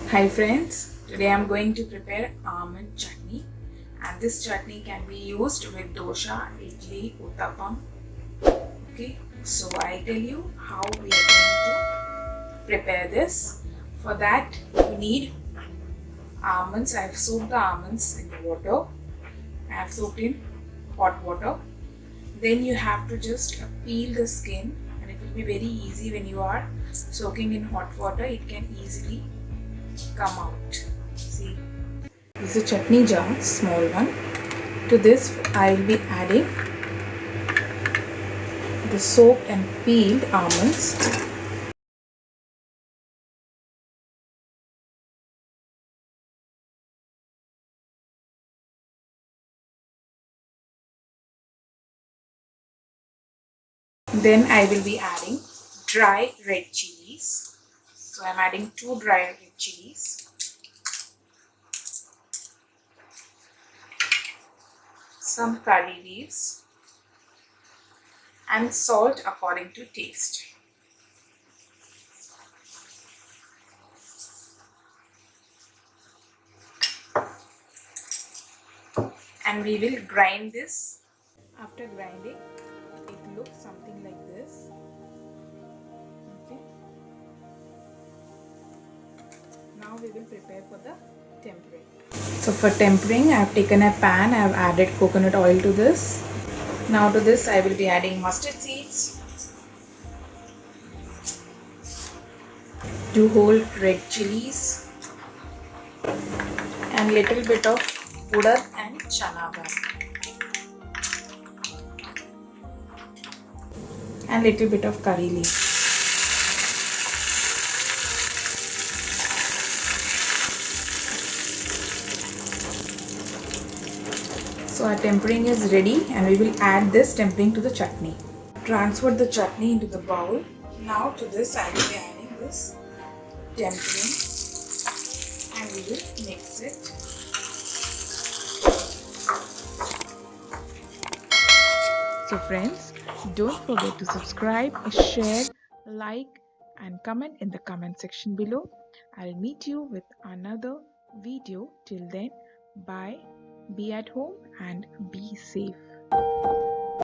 Hi friends, today I am going to prepare almond chutney, and this chutney can be used with dosa, idli, uttapam. Okay, so I'll tell you how we are going to prepare this. For that you need almonds. I have soaked the almonds in water. I have soaked in hot water. Then you have to just peel the skin, and it will be very easy when you are soaking in hot water. It can easily come out. See, this is a chutney jar, small one. To this I will be adding the soaked and peeled almonds. Then I will be adding dry red chilies. So I am adding 2 dry red chilies, some curry leaves, and salt according to taste. And we will grind this. After grinding, it looks something like this. Okay. Now we will prepare for the tempering. So for tempering, I have taken a pan. I have added coconut oil to this. Now to this I will be adding mustard seeds, 2 whole red chilies, and little bit of udad and chana dal, and little bit of curry leaf. So our tempering is ready, and we will add this tempering to the chutney. Transfer the chutney into the bowl. Now to this I will be adding this tempering, and we will mix it. So friends, don't forget to subscribe, share, like and comment in the comment section below. I'll meet you with another video. Till then, bye, be at home and be safe.